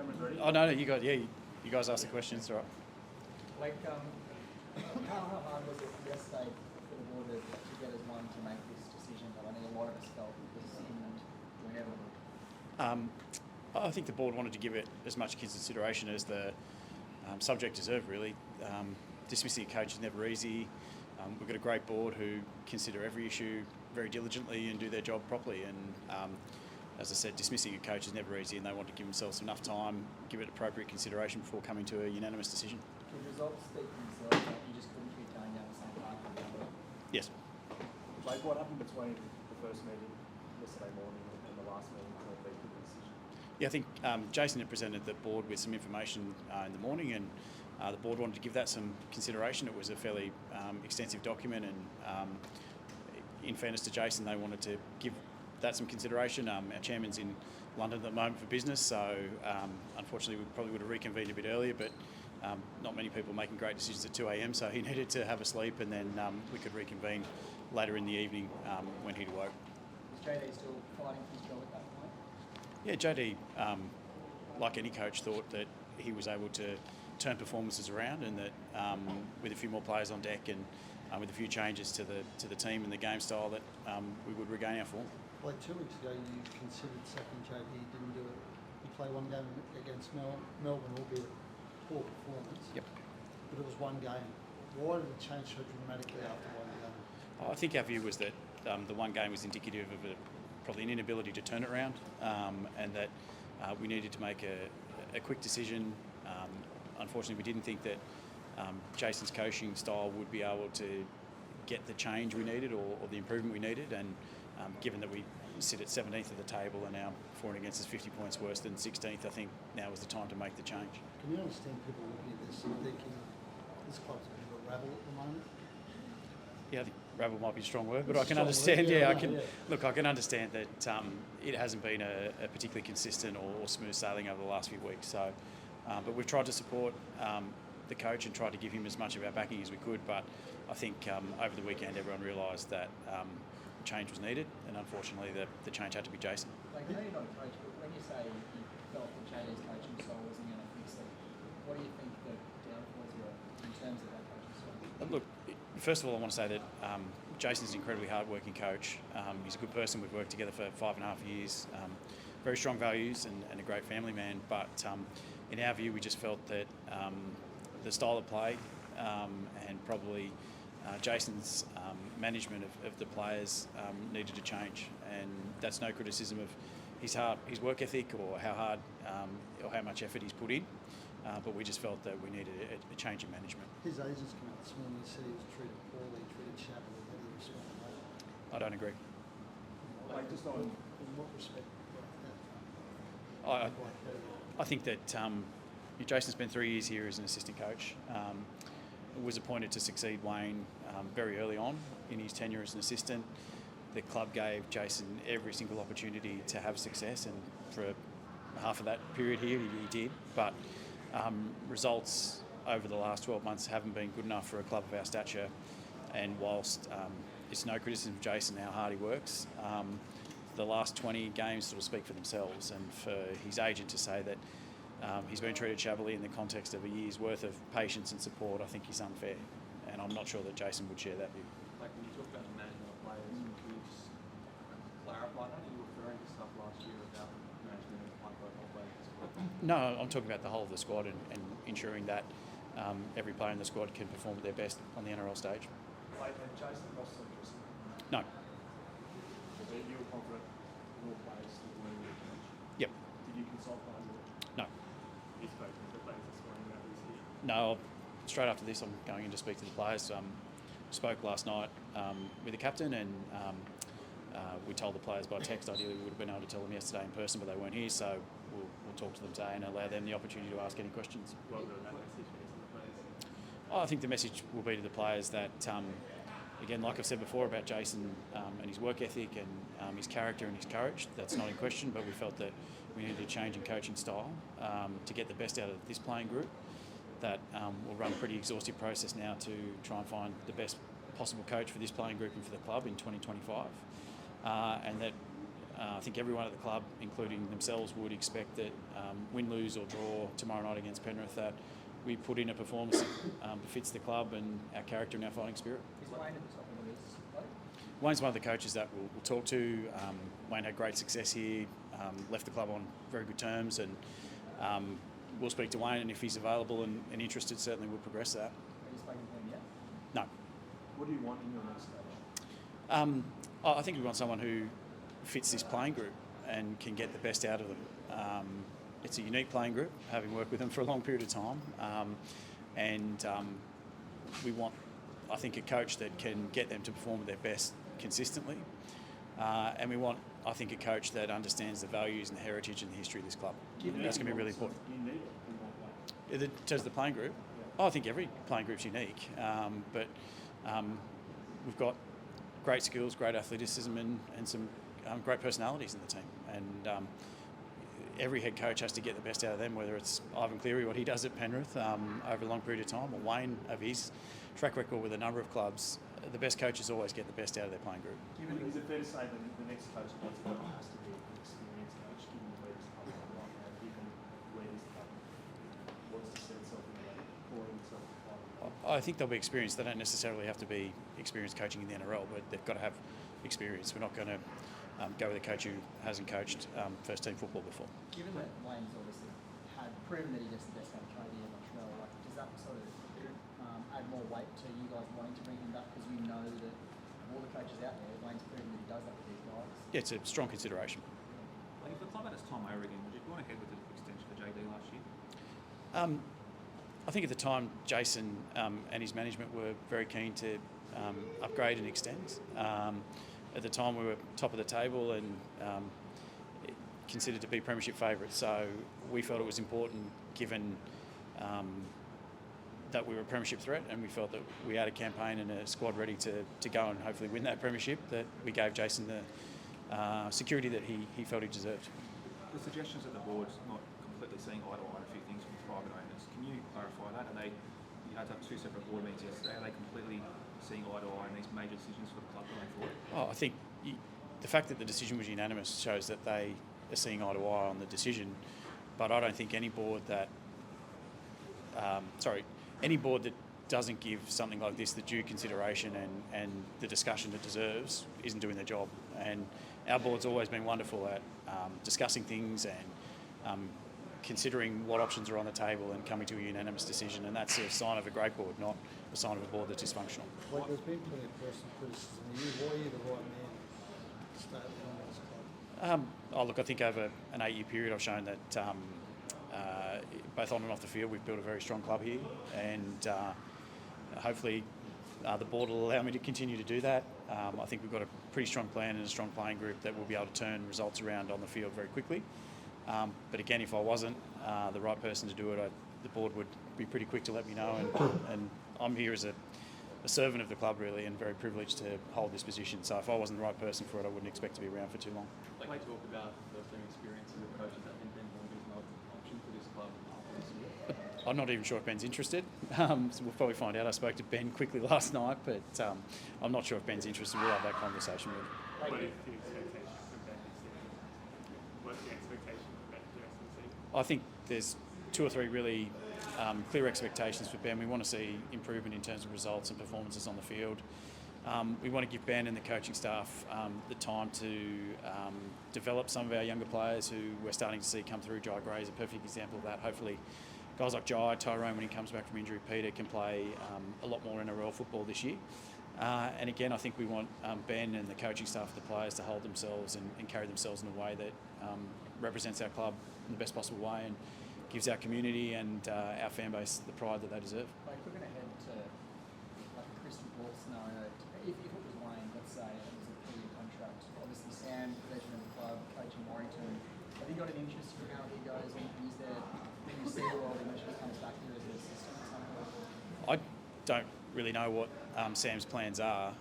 camera's ready. Oh no, you guys asked the questions, all right. Like, how hard was it yesterday for the board to get as one to make this decision? I think a lot of us felt it was imminent whenever. I think the board wanted to give it as much consideration as the subject deserved, really. Dismissing a coach is never easy. We've got a great board who consider every issue very diligently and do their job properly. And as I said, dismissing a coach is never easy, and they want to give themselves enough time, give it appropriate consideration before coming to a unanimous decision. The results speak for themselves. You just couldn't keep going down the same path. Yes. Blake, what happened between the first meeting yesterday morning and the last meeting to lead to the decision? Yeah, I think Jason had presented the board with some information in the morning, and the board wanted to give that some consideration. It was a fairly extensive document, and in fairness to Jason, they wanted to give that some consideration. Our chairman's in London at the moment for business, so unfortunately we probably would have reconvened a bit earlier, but not many people making great decisions at 2 a.m, so he needed to have a sleep, and then we could reconvene later in the evening when he'd awoke. Was JD still fighting for his job at that point? Yeah, JD, like any coach, thought that he was able to turn performances around, and that with a few more players on deck and with a few changes to the team and the game style, that we would regain our form. Like 2 weeks ago, you considered sacking JD, didn't do it. You played one game against Melbourne, albeit a poor performance. Yep. But it was one game. Why did it change so dramatically after one game? I think our view was that the one game was indicative of probably an inability to turn it around, and that we needed to make a quick decision. Unfortunately, we didn't think that Jason's coaching style would be able to get the change we needed or the improvement we needed, and given that we sit at 17th of the table and our for and against is 50 points worse than 16th, I think now was the time to make the change. Can you understand people looking at this and thinking this club's a bit of a rabble at the moment? Yeah, I think rabble might be a strong word, but It's I can strong understand. word, Yeah, yeah. Look, I can understand that it hasn't been a particularly consistent or smooth sailing over the last few weeks. So, but we've tried to support the coach and tried to give him as much of our backing as we could. But I think over the weekend, everyone realised that change was needed, and unfortunately, the change had to be Jason. Like, I know you're not a coach, but when you say you felt that JD's coaching style wasn't going to fix it, what do you think the downfalls were in terms of that coaching style? Look, first of all, I want to say that Jason's an incredibly hard-working coach. He's a good person. We've worked together for 5.5 years. Very strong values and a great family man. But in our view, we just felt that the style of play and probably Jason's management of the players needed to change. And that's no criticism of his work ethic or how hard or how much effort he's put in. But we just felt that we needed a change in management. His agents came out this morning and said he was treated poorly, treated shabbily, that he responded. I don't agree. Like, just on In what respect? I think that Jason spent 3 years here as an assistant coach. Was appointed to succeed Wayne very early on in his tenure as an assistant. The club gave Jason every single opportunity to have success, and for half of that period here he did. But results over the last 12 months haven't been good enough for a club of our stature. And whilst it's no criticism of Jason how hard he works, the last 20 games sort of speak for themselves, and for his agent to say that he's been treated shabbily in the context of a year's worth of patience and support, I think is unfair, and I'm not sure that Jason would share that view. Like, when you talk about the management of players, can you just clarify that? Are you referring to stuff last year about management of high-profile players? No, I'm talking about the whole of the squad and ensuring that every player in the squad can perform at their best on the NRL stage. Blake, had Jason lost interest? No. So you were confident all players still winning the coach? Yep. Did you consult behind it? No. You spoke with the players this morning about this here? No. Straight after this, I'm going in to speak to the players. Spoke last night with the captain, and we told the players by text. Ideally, we would have been able to tell them yesterday in person, but they weren't here, so we'll talk to them today and allow them the opportunity to ask any questions. What will that message be to the players? I think the message will be to the players that, again, like I've said before about Jason and his work ethic and his character and his courage, that's not in question, but we felt that we needed a change in coaching style to get the best out of this playing group. That we'll run a pretty exhaustive process now to try and find the best possible coach for this playing group and for the club in 2025. And that I think everyone at the club, including themselves, would expect that win, lose or draw tomorrow night against Penrith, that we put in a performance that befits the club and our character and our fighting spirit. Is Wayne at the top of the list, Blake? Wayne's one of the coaches that we'll talk to. Wayne had great success here, left the club on very good terms, and we'll speak to Wayne, and if he's available and interested, certainly we'll progress that. Have you spoken to him yet? No. What do you want in your next coach? I think we want someone who fits this playing group and can get the best out of them. It's a unique playing group, having worked with them for a long period of time, and we want, I think, a coach that can get them to perform at their best consistently, and we want, I think, a coach that understands the values and the heritage and the history of this club. That's going to be really important. You need it in what way? In terms of the playing group, I think every playing group's unique, but we've got great skills, great athleticism, and some great personalities in the team. And every head coach has to get the best out of them, whether it's Ivan Cleary, what he does at Penrith over a long period of time, or Wayne of his track record with a number of clubs. The best coaches always get the best out of their playing group. Is it fair to say that the next coach has to be an experienced coach, given where this club is right now, given where this club wants to set itself in the way, pouring itself in the I think they'll be experienced. They don't necessarily have to be experienced coaching in the NRL, but they've got to have experience. We're not going to go with a coach who hasn't coached first team football before. Given that Wayne's obviously had proven that he gets the best out of Charlie in Montreal, like, does that sort of add more weight to you guys wanting to bring him back, because you know that of all the coaches out there, Wayne's proven that he does that with these guys? Yeah, it's a strong consideration. Like, if the club had its Tom Maroubra again, would you go on ahead with the extension for JD last year? I think at the time, Jason and his management were very keen to upgrade and extend. At the time, we were top of the table and considered to be premiership favourites. So we felt it was important, given that we were a premiership threat, and we felt that we had a campaign and a squad ready to go and hopefully win that premiership, that we gave Jason the security that he felt he deserved. The suggestions that the board's not completely seeing eye to eye on a few things from private owners. Can you clarify that? Are they, you had to have two separate board meetings yesterday, are they completely seeing eye to eye on these major decisions for the club going forward? I think the fact that the decision was unanimous shows that they are seeing eye to eye on the decision, but I don't think any board that doesn't give something like this the due consideration and the discussion it deserves isn't doing their job. And our board's always been wonderful at discussing things and considering what options are on the table and coming to a unanimous decision, and that's a sign of a great board, not a sign of a board that's dysfunctional. Like, there's been plenty of personal criticism of you. Why are you the right man to stay at the club? Look, I think over an 8-year period I've shown that both on and off the field we've built a very strong club here, and hopefully the board will allow me to continue to do that. I think we've got a pretty strong plan and a strong playing group that will be able to turn results around on the field very quickly. But again, if I wasn't the right person to do it, the board would be pretty quick to let me know, and I'm here as a servant of the club really, and very privileged to hold this position. So if I wasn't the right person for it, I wouldn't expect to be around for too long. Like, we talk about first team experience as a coach, is that Ben Bonga's not an option for this club after this year? I'm not even sure if Ben's interested, so we'll probably find out. I spoke to Ben quickly last night, but I'm not sure if Ben's interested. We'll have that conversation with him. What is the expectation for Ben this season? What's the expectation for Ben for the rest of the season? I think there's 2 or 3 really clear expectations for Ben. We want to see improvement in terms of results and performances on the field. We want to give Ben and the coaching staff the time to develop some of our younger players who we're starting to see come through. Jai Gray is a perfect example of that. Hopefully guys like Jai, Tyrone, when he comes back from injury, Peter can play a lot more NRL football this year. And again, I think we want Ben and the coaching staff, the players, to hold themselves and carry themselves in a way that represents our club in the best possible way and gives our community and our fan base the pride that they deserve. Like, looking ahead to like a crystal ball scenario, if it was Wayne, let's say it was a 3-year contract, obviously Sam, president of the club, coaching Warrington, have you got an interest in how he goes, and is there, when you see the world in which he comes back here as an assistant or something? I don't really know what Sam's plans are.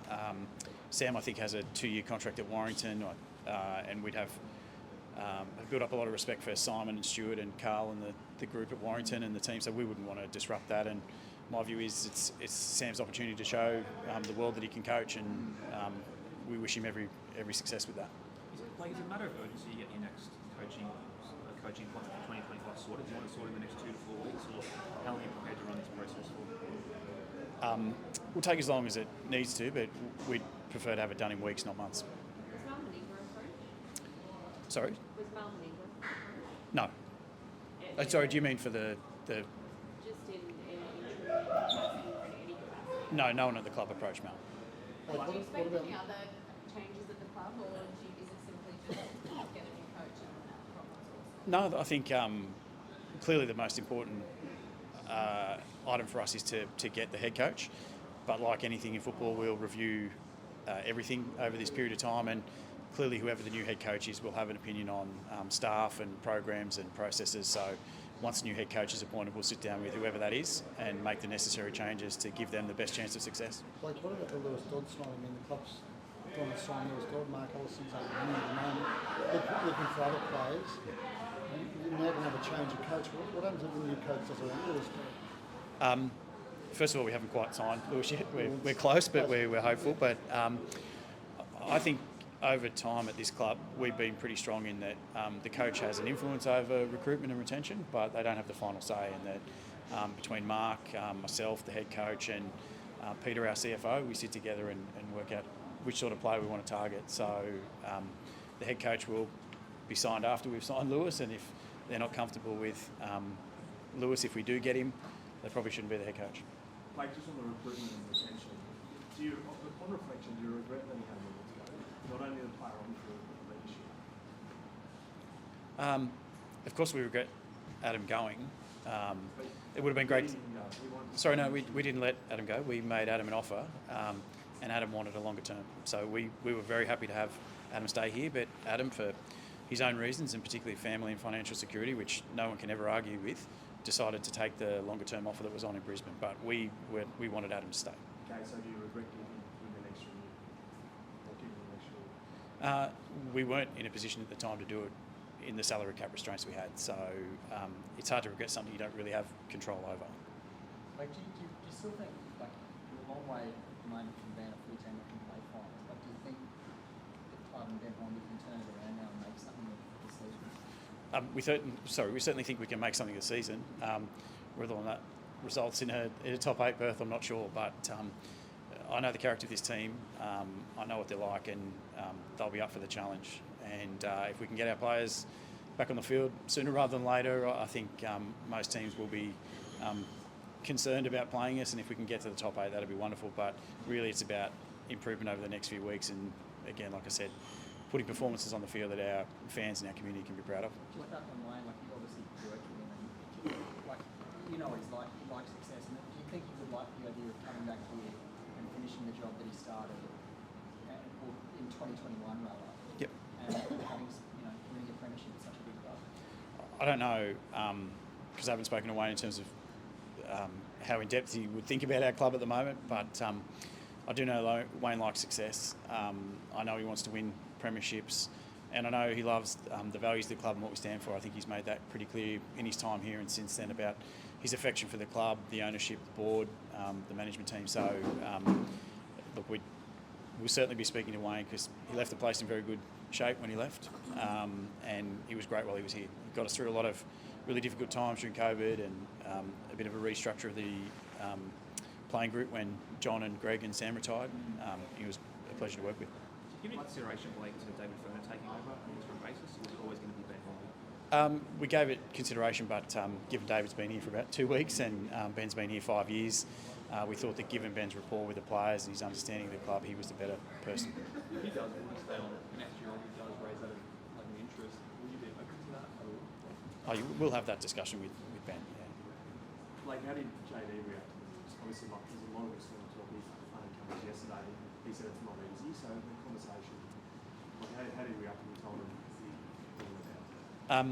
Sam, I think, has a 2-year contract at Warrington, and we'd have built up a lot of respect for Simon and Stuart and Carl and the group at Warrington and the team, so we wouldn't want to disrupt that. And my view is it's Sam's opportunity to show the world that he can coach, and we wish him every success with that. Is it Like, is it a matter of urgency you get your next coaching appointment for 2025 sorted? Do you want to sort in the next 2 to 4 weeks, or how are you prepared to run this process for? Will take as long as it needs to, but we'd prefer to have it done in weeks, not months. Was Melbourne England approached? Sorry? Was Melbourne England approached? No. Sorry, do you mean for the... Just in interim capacity or in any capacity? No, no one at the club approached Mel. Do you expect any other changes at the club, or is it simply just get a new coach and problems also? No, I think clearly the most important item for us is to get the head coach. But like anything in football, we'll review everything over this period of time, and clearly whoever the new head coach is will have an opinion on staff and programs and processes. So once the new head coach is appointed, we'll sit down with whoever that is and make the necessary changes to give them the best chance of success. Like, what about the Lewis Dodd signing? I mean, the club's trying to sign Lewis Dodd, Mark Ellison's at the moment. They're looking for other players. You're now going to have a change of coach. What happens if the new coach does around Lewis Dodd? First of all, we haven't quite signed Lewis yet. We're close, but we're hopeful. But I think over time at this club, we've been pretty strong in that the coach has an influence over recruitment and retention, but they don't have the final say. And that between Mark, myself, the head coach, and Peter, our CFO, we sit together and work out which sort of player we want to target. So the head coach will be signed after we've signed Lewis, and if they're not comfortable with Lewis, if we do get him, they probably shouldn't be the head coach. Like, just on the recruitment and retention, on reflection, do you regret letting Adam go? Not only the player on the field, but the leadership. Of course, we regret Adam going. It would have been great. Sorry, no, we didn't let Adam go. We made Adam an offer, and Adam wanted a longer term. So we were very happy to have Adam stay here, but Adam, for his own reasons, and particularly family and financial security, which no one can ever argue with, decided to take the longer term offer that was on in Brisbane. But we wanted Adam to stay. Okay, so do you regret giving him an extra year? Or giving him an extra year? We weren't in a position at the time to do it in the salary cap restraints we had. So it's hard to regret something you don't really have control over. Like, do you still think, like, you're a long way at the moment from being a full team that can play finals, but do you think the club and Ben Horn can turn it around now and make something of the season? We certainly think we can make something this season. Whether or not that results in a top 8 berth, I'm not sure. But I know the character of this team. I know what they're like, and they'll be up for the challenge. And if we can get our players back on the field sooner rather than later, I think most teams will be concerned about playing us. And if we can get to the top 8, that'll be wonderful. But really, it's about improvement over the next few weeks. And again, like I said, putting performances on the field that our fans and our community can be proud of. Do you like that on Wayne? Like, you obviously work with him, and like, you know what he's like. He likes success. And do you think he would like the idea of coming back here and finishing the job that he started in 2021 rather? Yep. And having, winning a premiership at such a big club. I don't know, because I haven't spoken to Wayne in terms of how in depth he would think about our club at the moment. But I do know Wayne likes success. I know he wants to win premierships, and I know he loves the values of the club and what we stand for. I think he's made that pretty clear in his time here and since then about his affection for the club, the ownership, the board, the management team. So look, we'll certainly be speaking to Wayne, because he left the place in very good shape when he left, and he was great while he was here. He got us through a lot of really difficult times during COVID, and a bit of a restructure of the playing group when John and Greg and Sam retired. He was a pleasure to work with. Do you give any consideration, Blake, to David Ferner taking over on an interim basis, or is it always going to be Ben Horn? We gave it consideration, but given David's been here for about 2 weeks and Ben's been here 5 years, we thought that given Ben's rapport with the players and his understanding of the club, he was the better person. If he does stay on next year, or he does raise that like an interest, will you be open to that? Or? We'll have that discussion with Ben. Yeah. Like, how did JD react to this? Obviously, like, there's a lot of external talk. He came yesterday. He said it's not easy. So the conversation, like, how did he react when you told him about?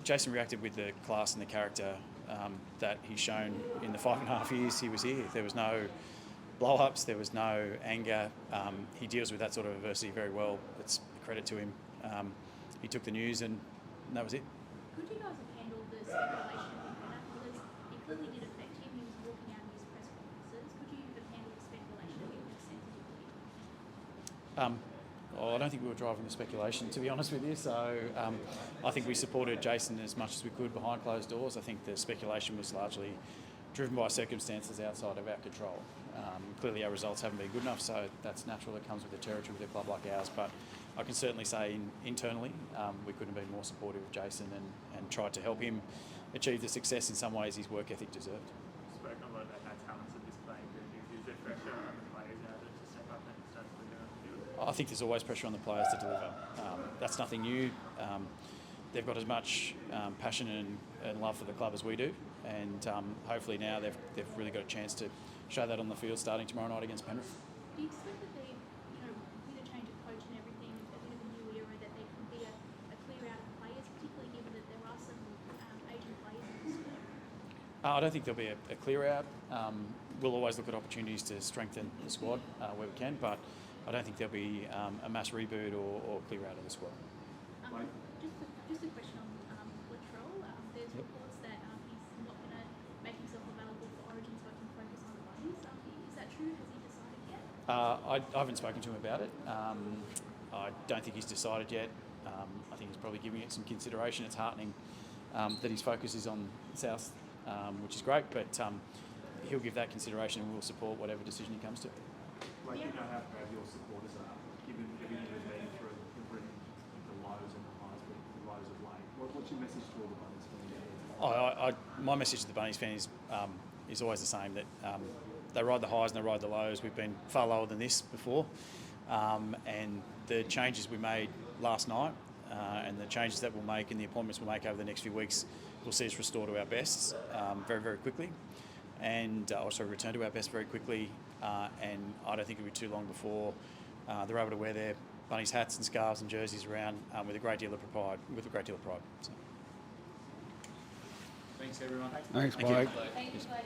Jason reacted with the class and the character that he's shown in the 5.5 years he was here. There was no blow-ups, there was no anger. He deals with that sort of adversity very well. It's a credit to him. He took the news and that was it. Could you guys have handled the speculation with Bennett? Because it clearly did affect him. He was walking out of his press conferences. Could you have handled the speculation with him sensitively? I don't think we were driving the speculation, to be honest with you. So I think we supported Jason as much as we could behind closed doors. I think the speculation was largely driven by circumstances outside of our control. Clearly our results haven't been good enough, so that's natural. It comes with the territory with a club like ours. But I can certainly say internally we couldn't have been more supportive of Jason and tried to help him achieve the success in some ways his work ethic deserved. Spoken a lot about how talented this playing group is. Is there pressure on the players now to step up and start delivering on the field? I think there's always pressure on the players to deliver. That's nothing new. They've got as much passion and love for the club as we do, and hopefully now they've really got a chance to show that on the field starting tomorrow night against Penrith. Do you expect that they, with a change of coach and everything, a bit of a new era, that there could be a clear out of players, particularly given that there are some Asian players in the squad? I don't think there'll be a clear out. We'll always look at opportunities to strengthen the squad where we can, but I don't think there'll be a mass reboot or clear out of the squad. Just a question on Latrell. There's reports that he's not going to make himself available for Origin so I can focus on the Bunnies. Is that true? Has he decided yet? I haven't spoken to him about it. I don't think he's decided yet. I think he's probably giving it some consideration. It's heartening that his focus is on South, which is great, but he'll give that consideration and we'll support whatever decision he comes to. Like, you know how proud your supporters are, given everything you've been through, you've written the lows and the highs, but the lows of late. What's your message to all the Bunnies fans? My message to the Bunnies fans is always the same, that they ride the highs and they ride the lows. We've been far lower than this before, and the changes we made last night and the changes that we'll make and the appointments we'll make over the next few weeks will see us restore to our best very, very quickly, and also return to our best very quickly. And I don't think it'll be too long before they're able to wear their Bunnies hats and scarves and jerseys around with a great deal of pride. So. Thanks, everyone. Thanks, Thank you. Blake. Thank you, Blake.